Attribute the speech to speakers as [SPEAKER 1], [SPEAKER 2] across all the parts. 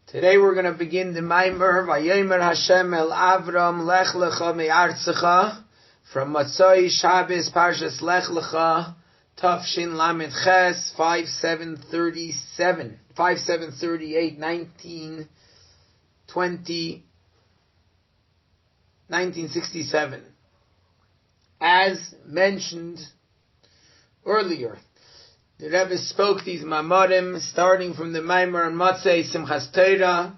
[SPEAKER 1] Today we're going to begin the Maimer Vayomer Hashem El Avram Lech Lecha Me'artzecha from Matzoi Shabbos Parshas Lech Lecha Tafshin Lamed Ches 5738 1967. As mentioned earlier, the Rebbe spoke these Mamorim starting from the Maimer on Matzei Simchas Torah,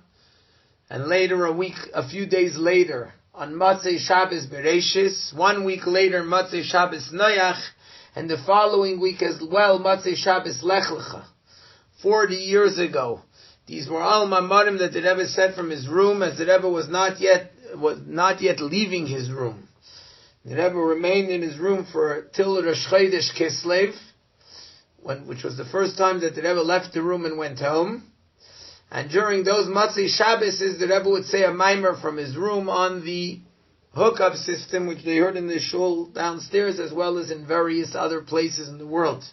[SPEAKER 1] and later a few days later on Matzei Shabbos Bereishis, 1 week later Matzei Shabbos Noach, and the following week as well Matzei Shabbos Lech Lecha. 40 years ago, these were all Mamorim that the Rebbe said from his room, as the Rebbe was not yet leaving his room. The Rebbe remained in his room till Rosh Chodesh Kislev, which was the first time that the Rebbe left the room and went home. And during those Matzei Shabbos, the Rebbe would say a Maimer from his room on the hookup system, which they heard in the shul downstairs, as well as in various other places in the world.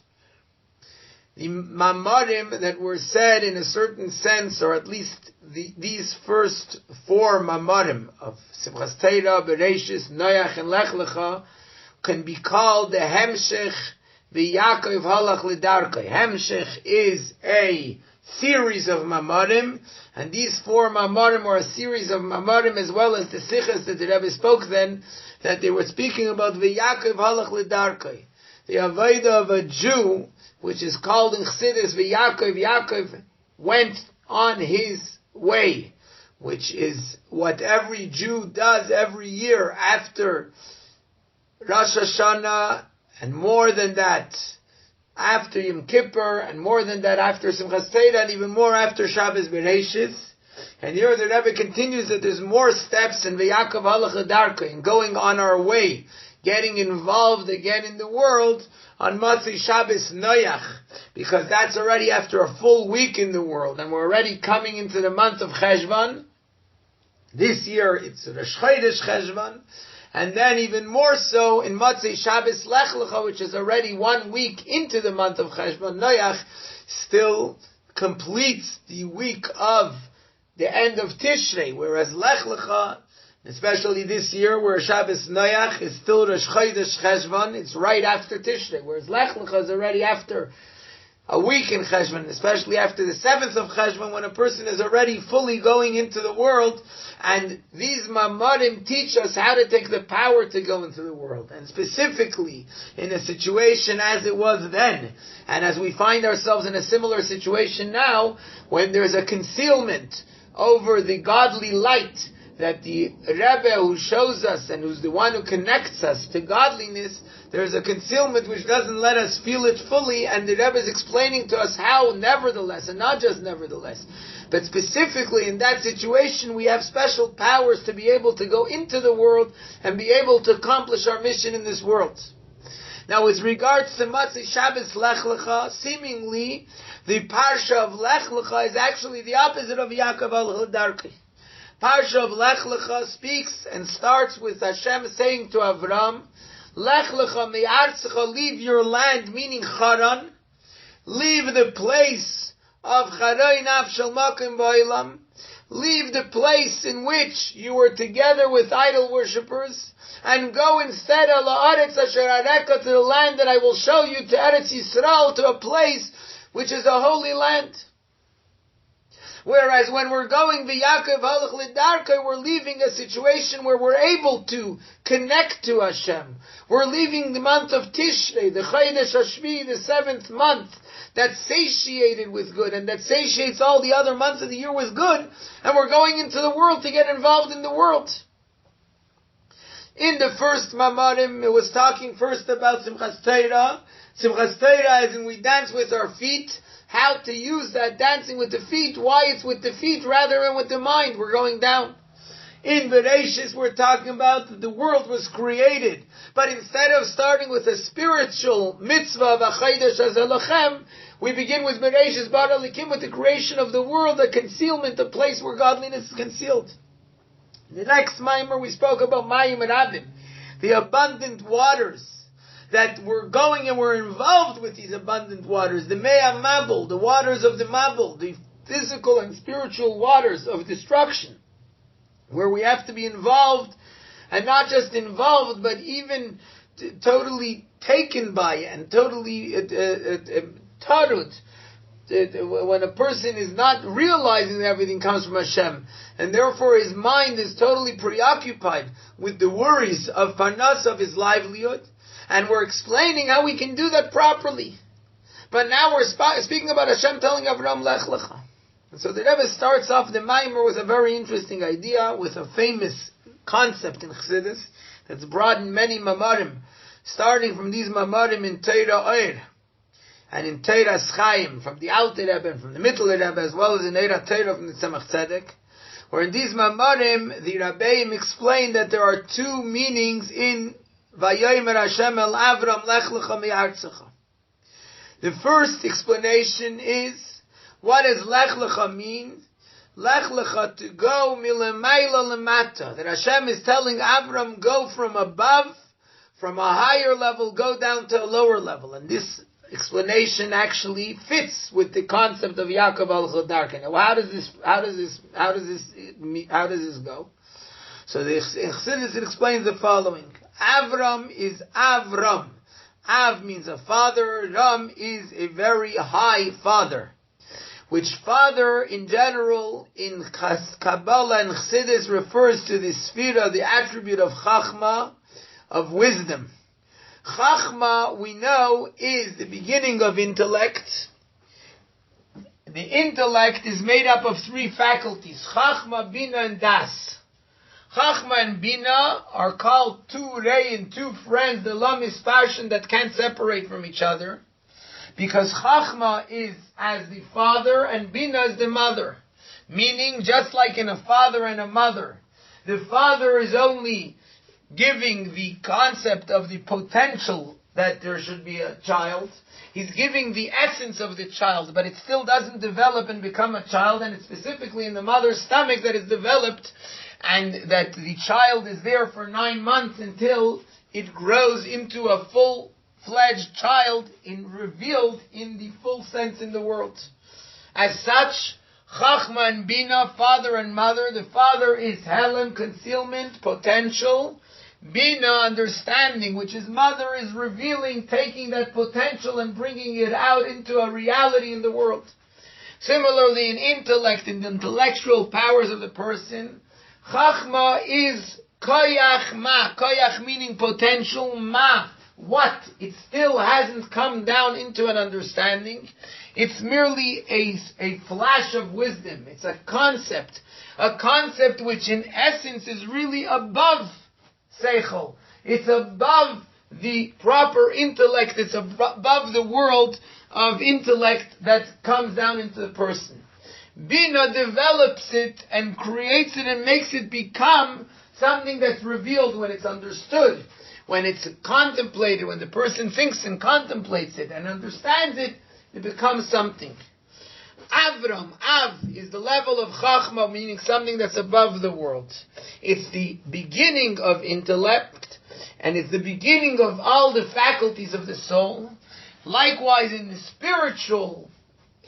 [SPEAKER 1] The Mamarim that were said in a certain sense, or at least these first four Mamarim of Simchas Torah, Bereishis, Noach, and Lech Lecha, can be called the Hemshech V'Yakov Halach L'Darkei. Hemshech is a series of Mamarim, and these four Mamarim are a series of Mamarim, as well as the Sichas that the Rebbe spoke then, that they were speaking about V'Yakov Halach L'Darkei. The Avodah of a Jew, which is called in Chassidus Yaakov went on his way, which is what every Jew does every year after Rosh Hashanah, and more than that after Yom Kippur, and more than that after Simchas Torah, and even more after Shabbos Bereishis. And here the Rebbe continues that there's more steps in V'Yakov Halach L'Darkei, in going on our way, getting involved again in the world on Matzei Shabbos Noach, because that's already after a full week in the world, and we're already coming into the month of Cheshvan. This year it's Rosh Chodesh Cheshvan, and then even more so in Matzei Shabbos Lech Lecha, which is already 1 week into the month of Cheshvan. Noach still completes the week of the end of Tishrei, whereas Lech Lecha, especially this year, where Shabbos Noach is still Rosh Chodesh Cheshvan, it's right after Tishrei, whereas Lech Lecha is already after a week in Cheshvan, especially after the 7th of Cheshvan, when a person is already fully going into the world. And these Mamarim teach us how to take the power to go into the world, and specifically in a situation as it was then, and as we find ourselves in a similar situation now, when there's a concealment over the godly light that the Rebbe who shows us and who's the one who connects us to godliness, there's a concealment which doesn't let us feel it fully, and the Rebbe is explaining to us how, nevertheless, and not just nevertheless, but specifically in that situation, we have special powers to be able to go into the world and be able to accomplish our mission in this world. Now, with regards to Matzei Shabbos Lech Lecha, seemingly the Parsha of Lech Lecha is actually the opposite of Yaakov Halach L'Darkei. Parsha of Lech Lecha speaks and starts with Hashem saying to Avram, Lech Lecha Me'artzecha, leave your land, meaning Charan, leave the place of Charoi Nafshel Makim Ba'olam, leave the place in which you were together with idol worshippers, and go instead to the land that I will show you, to Eretz Yisrael, to a place which is a holy land. Whereas when we're going V'Yakov Halach L'Darkei, we're leaving a situation where we're able to connect to Hashem. We're leaving the month of Tishrei, the Chodesh Hashvi, the 7th month, that's satiated with good, and that satiates all the other months of the year with good, and we're going into the world to get involved in the world. In the first Mamarim, it was talking first about Simchas Torah. Simchas Torah as in we dance with our feet, how to use that dancing with the feet, why it's with the feet rather than with the mind. We're going down. In Bereishis, we're talking about that the world was created, but instead of starting with a spiritual mitzvah of Achayidash Azalachem, we begin with Bereishis Bara Likim, with the creation of the world, a concealment, a place where godliness is concealed. The next Maimer we spoke about Mayim Rabim, the abundant waters that were going and were involved with these abundant waters, the Mea Mabul, the waters of the Mabul, the physical and spiritual waters of destruction, where we have to be involved, and not just involved, but even totally taken by it, and totally tarut. When a person is not realizing that everything comes from Hashem, and therefore his mind is totally preoccupied with the worries of parnas, of his livelihood, and we're explaining how we can do that properly. But now we're speaking about Hashem telling Avram, Lech Lecha. And so the Rebbe starts off the Maimer with a very interesting idea, with a famous concept in Chassidus that's brought in many Mamarim, starting from these Mamarim in Teira Oir, and in Teira Chaim, from the Alter Rebbe and from the Middle Rebbe, as well as in Eira Teira from the Tzemach Tzedek, where in these Mamarim, the Rabbeim explain that there are two meanings in Vayomer Hashem el Avram Lech Lecha mi'artzecha. The first explanation is, what does Lech Lecha mean? Lech Lecha, to go milemayla lemata. That Hashem is telling Avram, go from above, from a higher level, go down to a lower level. And this explanation actually fits with the concept of Yaakov al-Chodarka. Now, how does this go? So the Chassidus explains the following: Avram is Avram. Av means a father. Ram is a very high father, which father in general in Kabbalah and Chassidus refers to the sphira, the attribute of Chachma, of wisdom. Chachma, we know, is the beginning of intellect. The intellect is made up of three faculties: Chachma, Bina, and Das. Chachma and Bina are called two rei and two friends, the lamis passion that can't separate from each other, because Chachma is as the father and Bina is the mother. Meaning, just like in a father and a mother, the father is only giving the concept of the potential that there should be a child. He's giving the essence of the child, but it still doesn't develop and become a child, and it's specifically in the mother's stomach that is developed, and that the child is there for 9 months until it grows into a full-fledged child, revealed in the full sense in the world. As such, Chachma and Bina, father and mother, the father is Helem, concealment, potential. Bina, understanding, which is mother, is revealing, taking that potential and bringing it out into a reality in the world. Similarly, in intellect, in the intellectual powers of the person, Chachma is koyach ma, koyach meaning potential, ma, what? It still hasn't come down into an understanding. It's merely a flash of wisdom. It's a concept which in essence is really above Seichel. It's above the proper intellect. It's above the world of intellect that comes down into the person. Bina develops it and creates it and makes it become something that's revealed when it's understood, when it's contemplated, when the person thinks and contemplates it and understands it, it becomes something. Avram, Av, is the level of Chachma, meaning something that's above the world. It's the beginning of intellect, and it's the beginning of all the faculties of the soul. Likewise, in the spiritual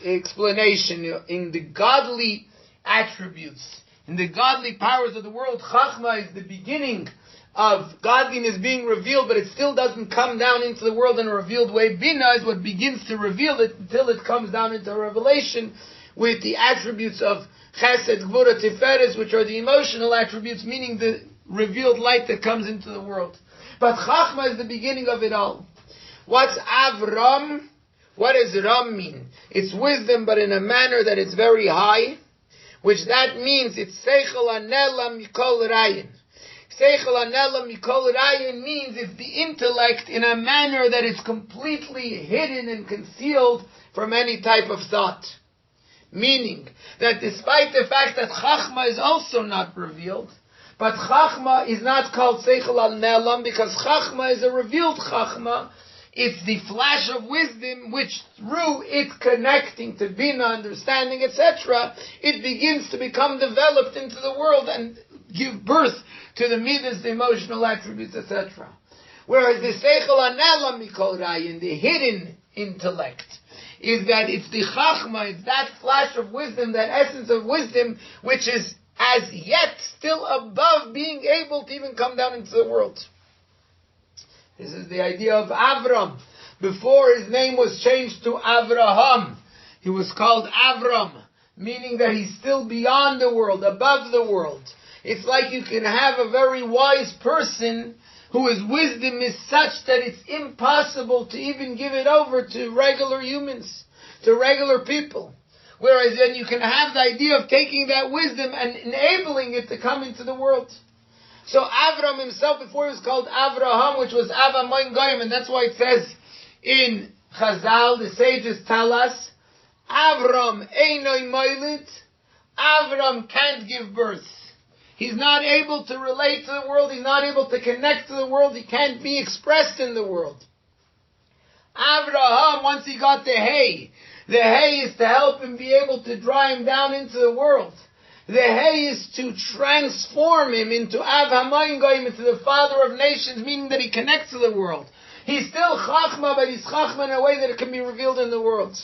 [SPEAKER 1] explanation, in the godly attributes, in the godly powers of the world, Chachma is the beginning of godliness being revealed, but it still doesn't come down into the world in a revealed way. Bina is what begins to reveal it until it comes down into revelation with the attributes of Chesed, Gvura, Tiferes, which are the emotional attributes, meaning the revealed light that comes into the world. But Chachma is the beginning of it all. What's Avram? What does Ram mean? It's wisdom, but in a manner that is very high, which that means it's Seichel Anela Mikol Rayin. Seichel Anela Mikol Rayin means it's the intellect in a manner that is completely hidden and concealed from any type of thought. Meaning that despite the fact that Chachma is also not revealed, but Chachma is not called Seichel Anela because Chachma is a revealed Chachma. It's the flash of wisdom which, through it connecting to Bina, understanding, etc., it begins to become developed into the world and give birth to the midas, the emotional attributes, etc. Whereas the Seichel Anela Mikol Rayin, the hidden intellect, is that it's the Chachma, it's that flash of wisdom, that essence of wisdom, which is as yet still above being able to even come down into the world. This is the idea of Avram. Before his name was changed to Avraham, he was called Avram, meaning that he's still beyond the world, above the world. It's like you can have a very wise person whose wisdom is such that it's impossible to even give it over to regular humans, to regular people. Whereas then you can have the idea of taking that wisdom and enabling it to come into the world. So Avram himself, before he was called Avraham, which was Ava Moin Goyim, and that's why it says in Chazal, the sages tell us, Avram Einoi Moilit, Avram can't give birth. He's not able to relate to the world, he's not able to connect to the world, he can't be expressed in the world. Avraham, once he got the hay is to help him be able to draw him down into the world. The hay is to transform him into Av HaMoyin Goyim, into the father of nations, meaning that he connects to the world. He's still Chachma, but he's Chachma in a way that it can be revealed in the world.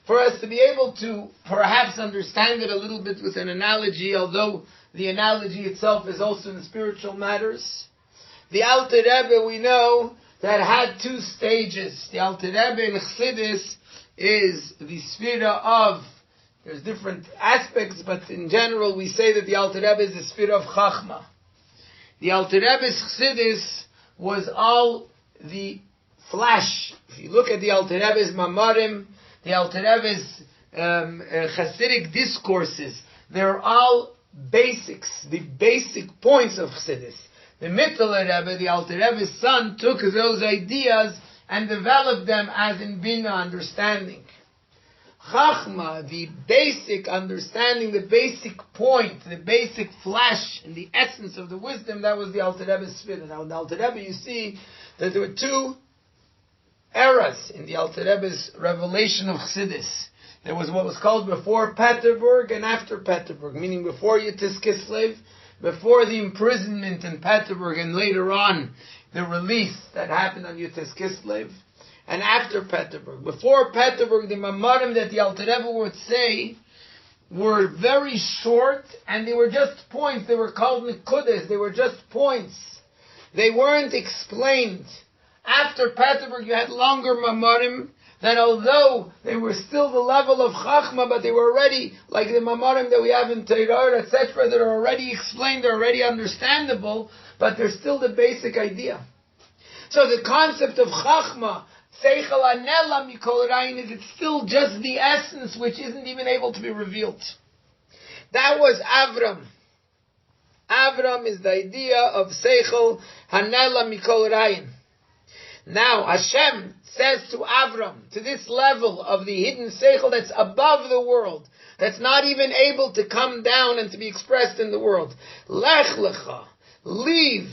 [SPEAKER 1] For us to be able to perhaps understand it a little bit with an analogy, although the analogy itself is also in spiritual matters. The Alter Rebbe, we know, that had two stages. The Alter Rebbe in Chassidus is the sphera of, there's different aspects, but in general we say that the Alter Rebbe is the sphera of Chachma. The Alter Rebbe's Chassidus was all the flash. If you look at the Alter Rebbe's Mamarim, the Alter Rebbe's Chassidic discourses, they're all basics, the basic points of Chassidus. The Mittler Rebbe, the Alter Rebbe's son, took those ideas and developed them as in Bina, understanding. Chachma, the basic understanding, the basic point, the basic flash, and the essence of the wisdom, that was the Alter Rebbe's Sphira. Now in the Alter Rebbe you see that there were two eras in the Alter Rebbe's revelation of Chassidus. There was what was called before Peterburg and after Peterburg, meaning before Yitzhak Kislev, before the imprisonment in Peterburg, and later on the release that happened on Yitzhak Kislev, and after Peterburg. Before Peterburg, the Mamarim that the Alter Rebbe would say were very short, and they were just points. They were called Nekudas. They were just points. They weren't explained. After Peterburg, you had longer Mamarim, that although they were still the level of Chachma, but they were already, like the Mamarim that we have in Torah, etc., that are already explained, they're already understandable, but they're still the basic idea. So the concept of Chachma, Seichel Anela Mikol Rayin, is it's still just the essence which isn't even able to be revealed. That was Avram. Avram is the idea of Seichel Hanela Mikol Rayin. Now Hashem says to Avram, to this level of the hidden Seichel that's above the world, that's not even able to come down and to be expressed in the world. Lech Lecha, leave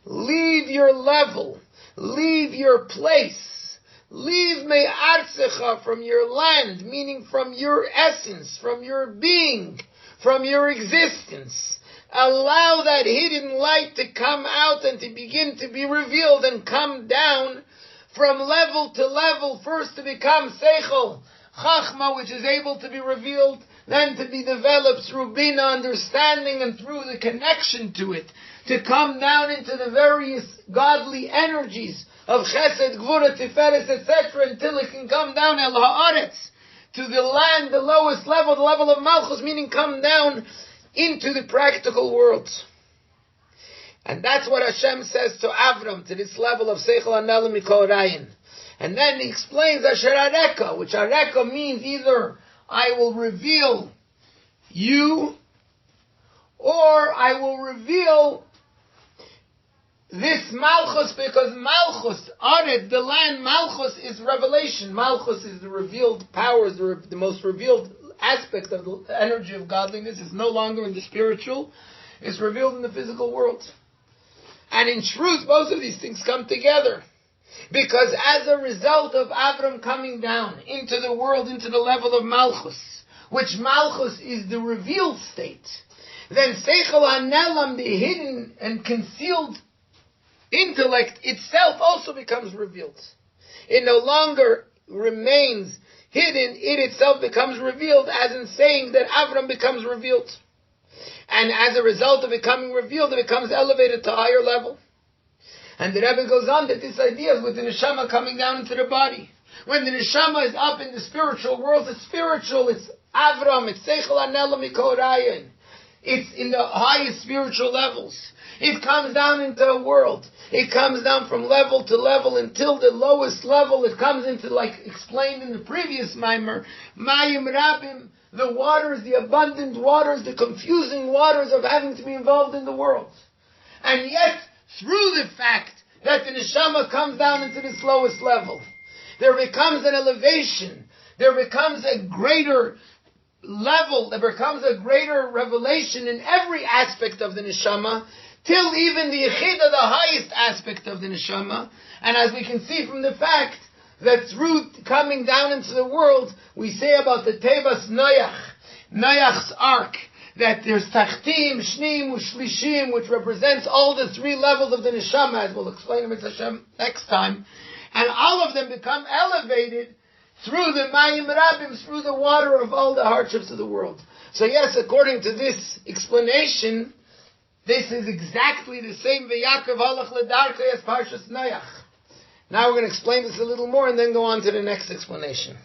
[SPEAKER 1] your level, leave your place, leave me'artzecha, from your land, meaning from your essence, from your being, from your existence. Allow that hidden light to come out and to begin to be revealed and come down from level to level, first to become Seichel, Chachma, which is able to be revealed, then to be developed through Bina, understanding, and through the connection to it, to come down into the various godly energies of Chesed, Gvura, Tiferes, etc., until it can come down El Haaretz, to the land, the lowest level, the level of Malchus, meaning come down into the practical world. And that's what Hashem says to Avram, to this level of Seichel Anel Mikol Rayin. And then he explains Asher Areka, which Areka means either I will reveal you, or I will reveal this Malchus, because Malchus, Aret, the land, Malchus is revelation. Malchus is the revealed powers, the most revealed aspect of the energy of godliness. Is no longer in the spiritual, it's revealed in the physical world. And in truth, both of these things come together. Because as a result of Avram coming down into the world, into the level of Malchus, which Malchus is the revealed state, then Seichel HaNelam, the hidden and concealed intellect itself, also becomes revealed. It no longer remains hidden, it itself becomes revealed, as in saying that Avram becomes revealed. And as a result of becoming revealed, it becomes elevated to a higher level. And the Rebbe goes on that this idea is with the neshama coming down into the body. When the neshama is up in the spiritual world, it's spiritual, it's Avram, it's Seichel Anela Mikorayin. It's in the highest spiritual levels. It comes down into a world. It comes down from level to level until the lowest level. It comes into, like explained in the previous Maimer, Mayim Rabim, the waters, the abundant waters, the confusing waters of having to be involved in the world. And yet, through the fact that the neshama comes down into this lowest level, there becomes an elevation, there becomes a greater level, there becomes a greater revelation in every aspect of the neshama, till even the yechida, the highest aspect of the neshama. And as we can see from the fact that through coming down into the world, we say about the Tevas Noach's ark, that there's Tachtim, Shnim, Ushlishim, which represents all the three levels of the neshama, as we'll explain in Mitzvah Hashem next time. And all of them become elevated through the Mayim Rabim, through the water of all the hardships of the world. So yes, according to this explanation, this is exactly the same V'Yakov halach l'darkei as Parshas Noach. Now we're going to explain this a little more and then go on to the next explanation.